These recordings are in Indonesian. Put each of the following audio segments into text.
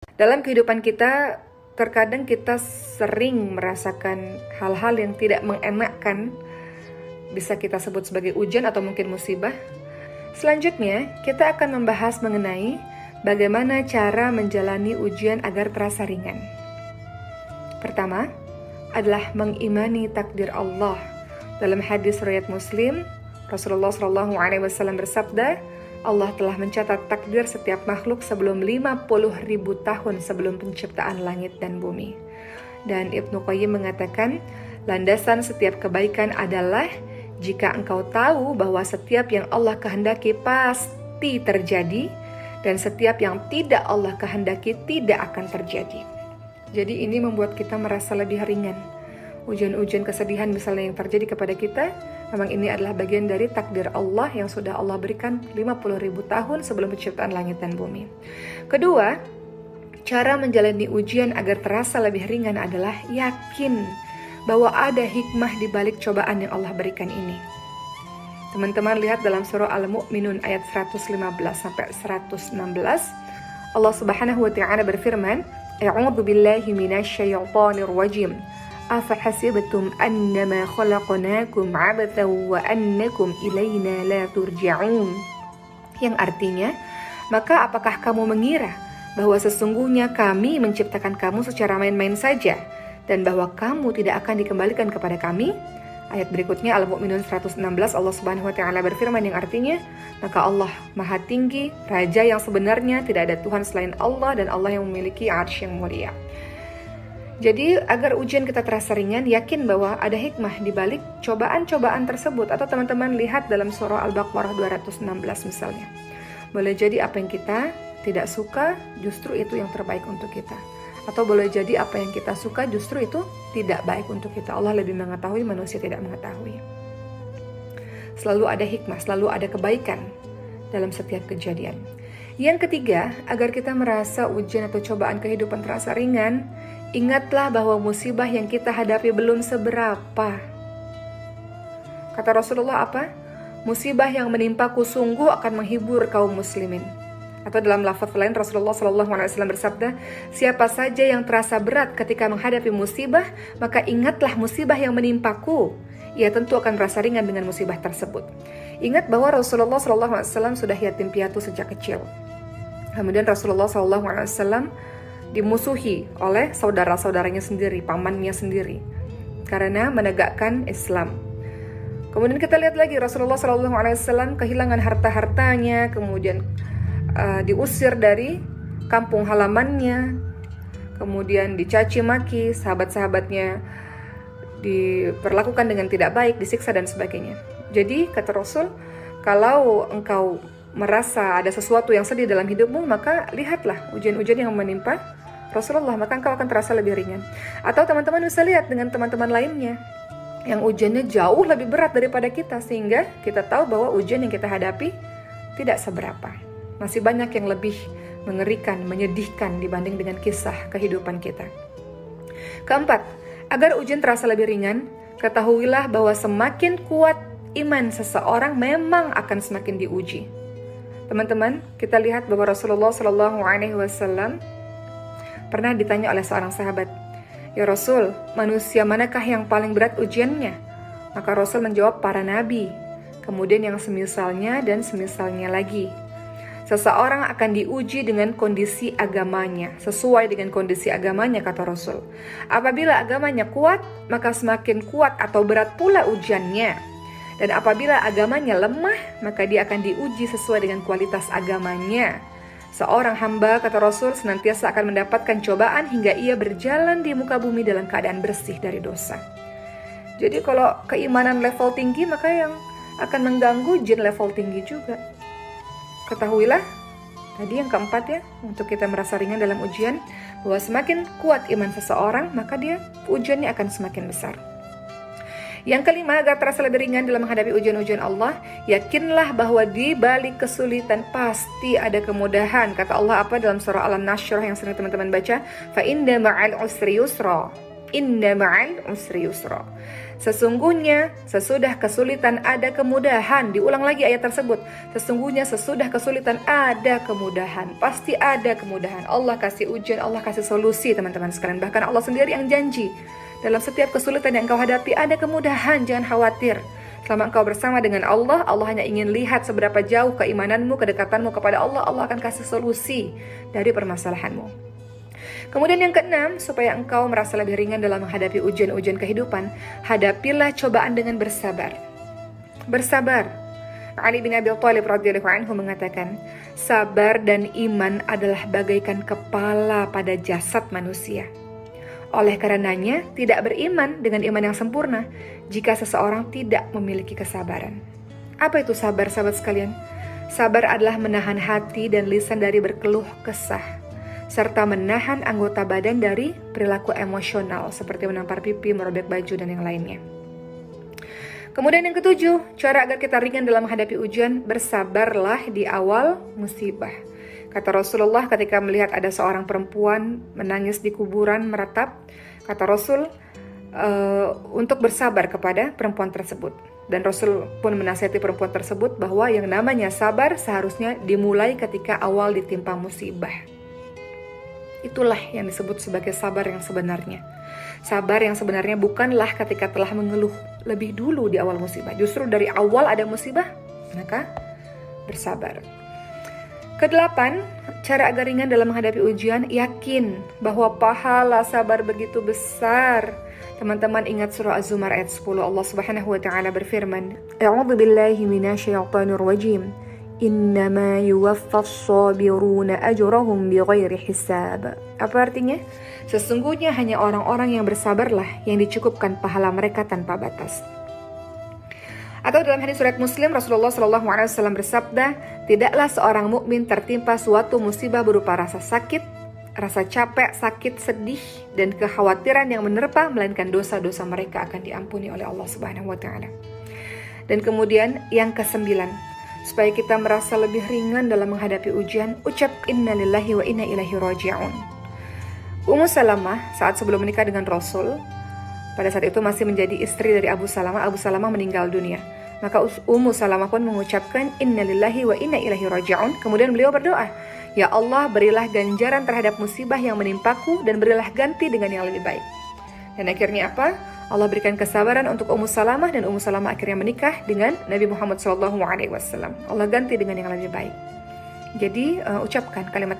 Dalam kehidupan kita, terkadang kita sering merasakan hal-hal yang tidak mengenakkan, bisa kita sebut sebagai ujian atau mungkin musibah. Selanjutnya, kita akan membahas mengenai bagaimana cara menjalani ujian agar terasa ringan. Pertama, adalah mengimani takdir Allah. Dalam hadis riwayat Muslim, Rasulullah SAW bersabda, Allah telah mencatat takdir setiap makhluk sebelum 50.000 tahun sebelum penciptaan langit dan bumi. Dan Ibnu Qayyim mengatakan, landasan setiap kebaikan adalah jika engkau tahu bahwa setiap yang Allah kehendaki pasti terjadi, dan setiap yang tidak Allah kehendaki tidak akan terjadi. Jadi ini membuat kita merasa lebih ringan. Ujian-ujian kesedihan misalnya yang terjadi kepada kita, memang ini adalah bagian dari takdir Allah yang sudah Allah berikan 50.000 tahun sebelum penciptaan langit dan bumi. Kedua, cara menjalani ujian agar terasa lebih ringan adalah yakin bahwa ada hikmah di balik cobaan yang Allah berikan ini. Teman-teman lihat dalam surah Al-Mu'minun ayat 115 sampai 116, Allah Subhanahu wa taala berfirman, A'udzu billahi minasyaitonir rajim. Afahasibtum annama khalaqnakum 'abathan wa annakum ilaina la turja'un. Yang artinya, maka apakah kamu mengira bahwa sesungguhnya kami menciptakan kamu secara main-main saja dan bahwa kamu tidak akan dikembalikan kepada kami? Ayat berikutnya Al-Mu'minun 116, Allah Subhanahu wa taala berfirman yang artinya, maka Allah Maha Tinggi, Raja yang sebenarnya, tidak ada Tuhan selain Allah, dan Allah yang memiliki arsy yang mulia. Jadi agar ujian kita terasa ringan, yakin bahwa ada hikmah di balik cobaan-cobaan tersebut. Atau teman-teman lihat dalam surah Al-Baqarah 216 misalnya. Boleh jadi apa yang kita tidak suka justru itu yang terbaik untuk kita. Atau boleh jadi apa yang kita suka justru itu tidak baik untuk kita. Allah lebih mengetahui, manusia tidak mengetahui. Selalu ada hikmah, selalu ada kebaikan dalam setiap kejadian. Yang ketiga, agar kita merasa ujian atau cobaan kehidupan terasa ringan, ingatlah bahwa musibah yang kita hadapi belum seberapa. Kata Rasulullah apa? Musibah yang menimpaku sungguh akan menghibur kaum muslimin. Atau dalam lafaz lain Rasulullah SAW bersabda, siapa saja yang terasa berat ketika menghadapi musibah, maka ingatlah musibah yang menimpaku. Ia tentu akan merasa ringan dengan musibah tersebut. Ingat bahwa Rasulullah SAW sudah yatim piatu sejak kecil. Kemudian Rasulullah SAW dimusuhi oleh saudara-saudaranya sendiri, pamannya sendiri, karena menegakkan Islam. Kemudian kita lihat lagi Rasulullah SAW kehilangan harta-hartanya, kemudian diusir dari kampung halamannya, kemudian dicaci maki, sahabat-sahabatnya diperlakukan dengan tidak baik, disiksa dan sebagainya. Jadi kata Rasul, kalau engkau merasa ada sesuatu yang sedih dalam hidupmu, maka lihatlah ujian-ujian yang menimpa Rasulullah, maka engkau akan terasa lebih ringan. Atau teman-teman bisa lihat dengan teman-teman lainnya yang ujiannya jauh lebih berat daripada kita, sehingga kita tahu bahwa ujian yang kita hadapi tidak seberapa. Masih banyak yang lebih mengerikan, menyedihkan dibanding dengan kisah kehidupan kita. Keempat, agar ujian terasa lebih ringan, ketahuilah bahwa semakin kuat iman seseorang memang akan semakin diuji. Teman-teman, kita lihat bahwa Rasulullah SAW pernah ditanya oleh seorang sahabat, ya Rasul, manusia manakah yang paling berat ujiannya? Maka Rasul menjawab, para nabi, kemudian yang semisalnya dan semisalnya lagi. Seseorang akan diuji dengan kondisi agamanya, sesuai dengan kondisi agamanya, kata Rasul. Apabila agamanya kuat, maka semakin kuat atau berat pula ujiannya. Dan apabila agamanya lemah, maka dia akan diuji sesuai dengan kualitas agamanya. Seorang hamba, kata Rasul, senantiasa akan mendapatkan cobaan hingga ia berjalan di muka bumi dalam keadaan bersih dari dosa. Jadi kalau keimanan level tinggi, maka yang akan mengganggu jin level tinggi juga. Ketahuilah, tadi yang keempat ya, untuk kita merasa ringan dalam ujian, bahwa semakin kuat iman seseorang, maka dia ujiannya akan semakin besar. Yang kelima, agar terasa lebih ringan dalam menghadapi ujian-ujian Allah, yakinlah bahwa di balik kesulitan pasti ada kemudahan. Kata Allah apa dalam surah Al-Nashr yang sering teman-teman baca? Fa inna ma'al usri yusra. Inna ma'al usri yusra. Sesungguhnya sesudah kesulitan ada kemudahan. Diulang lagi ayat tersebut. Sesungguhnya sesudah kesulitan ada kemudahan. Pasti ada kemudahan. Allah kasih ujian, Allah kasih solusi teman-teman sekalian. Bahkan Allah sendiri yang janji. Dalam setiap kesulitan yang kau hadapi ada kemudahan, jangan khawatir. Selama engkau bersama dengan Allah, Allah hanya ingin lihat seberapa jauh keimananmu, kedekatanmu kepada Allah. Allah akan kasih solusi dari permasalahanmu. Kemudian yang keenam, supaya engkau merasa lebih ringan dalam menghadapi ujian-ujian kehidupan, hadapilah cobaan dengan bersabar. Bersabar. Ali bin Abi Thalib radhiyallahu anhu mengatakan, sabar dan iman adalah bagaikan kepala pada jasad manusia. Oleh karenanya, tidak beriman dengan iman yang sempurna jika seseorang tidak memiliki kesabaran. Apa itu sabar, sahabat sekalian? Sabar adalah menahan hati dan lisan dari berkeluh kesah, serta menahan anggota badan dari perilaku emosional seperti menampar pipi, merobek baju, dan yang lainnya. Kemudian yang ketujuh, cara agar kita ringan dalam menghadapi ujian, bersabarlah di awal musibah. Kata Rasulullah ketika melihat ada seorang perempuan menangis di kuburan meratap, kata Rasul untuk bersabar kepada perempuan tersebut. Dan Rasul pun menasihati perempuan tersebut bahwa yang namanya sabar seharusnya dimulai ketika awal ditimpa musibah. Itulah yang disebut sebagai sabar yang sebenarnya. Sabar yang sebenarnya bukanlah ketika telah mengeluh lebih dulu di awal musibah. Justru dari awal ada musibah, maka bersabar. Kedelapan, cara agar ringan dalam menghadapi ujian, yakin bahwa pahala sabar begitu besar. Teman-teman ingat surah Az-Zumar ayat 10, Allah Subhanahu wa taala berfirman, A'udzu billahi minasyaitonir rajim. Innama yuwaffas sabiruna ajrahum bighairi hisab. Apa artinya? Sesungguhnya hanya orang-orang yang bersabarlah yang dicukupkan pahala mereka tanpa batas. Atau dalam hadis riwayat Muslim, Rasulullah SAW bersabda, tidaklah seorang mukmin tertimpa suatu musibah berupa rasa sakit, rasa capek, sakit, sedih, dan kekhawatiran yang menerpa, melainkan dosa-dosa mereka akan diampuni oleh Allah Subhanahu wa taala. Dan kemudian yang kesembilan, supaya kita merasa lebih ringan dalam menghadapi ujian, ucap inna lillahi wa inna ilaihi raji'un. Ummu Salamah saat sebelum menikah dengan Rasul, pada saat itu masih menjadi istri dari Abu Salamah. Abu Salamah meninggal dunia. Maka Ummu Salamah pun mengucapkan inna lillahi wa inna ilaihi raji'un. Kemudian beliau berdoa, ya Allah, berilah ganjaran terhadap musibah yang menimpaku dan berilah ganti dengan yang lebih baik. Dan akhirnya apa? Allah berikan kesabaran untuk Ummu Salamah dan Ummu Salamah akhirnya menikah dengan Nabi Muhammad SAW. Allah ganti dengan yang lebih baik. Jadi ucapkan kalimat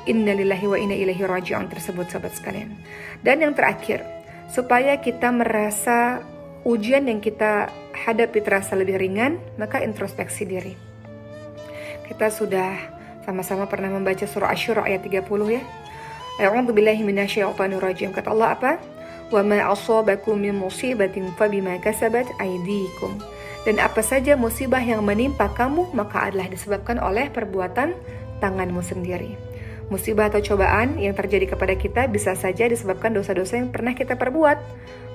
inna lillahi wa inna ilaihi raji'un tersebut, sahabat sekalian. Dan yang terakhir, supaya kita merasa ujian yang kita hadapi terasa lebih ringan, maka introspeksi diri. Kita sudah sama-sama pernah membaca surah Asy-Syura ayat 30 ya. A'udzu billahi minasyaitonir rajim. Kata Allah apa? Wa ma asabakum min musibatin fabima kasabat aydikum. Dan apa saja musibah yang menimpa kamu, maka adalah disebabkan oleh perbuatan tanganmu sendiri. Musibah atau cobaan yang terjadi kepada kita bisa saja disebabkan dosa-dosa yang pernah kita perbuat,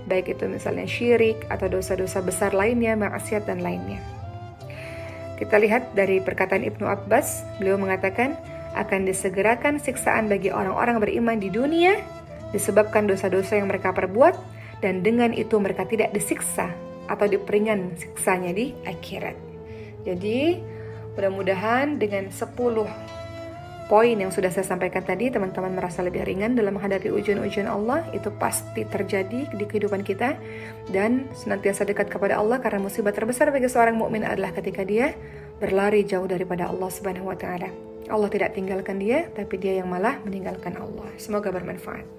baik itu misalnya syirik atau dosa-dosa besar lainnya, maksiat dan lainnya. Kita lihat dari perkataan Ibnu Abbas, beliau mengatakan akan disegerakan siksaan bagi orang-orang beriman di dunia disebabkan dosa-dosa yang mereka perbuat, dan dengan itu mereka tidak disiksa atau diperingan siksanya di akhirat. Jadi mudah-mudahan dengan 10 poin yang sudah saya sampaikan tadi, teman-teman merasa lebih ringan dalam menghadapi ujian-ujian Allah. Itu pasti terjadi di kehidupan kita, dan senantiasa dekat kepada Allah, karena musibah terbesar bagi seorang mukmin adalah ketika dia berlari jauh daripada Allah Subhanahu wa taala. Allah tidak tinggalkan dia, tapi dia yang malah meninggalkan Allah. Semoga bermanfaat.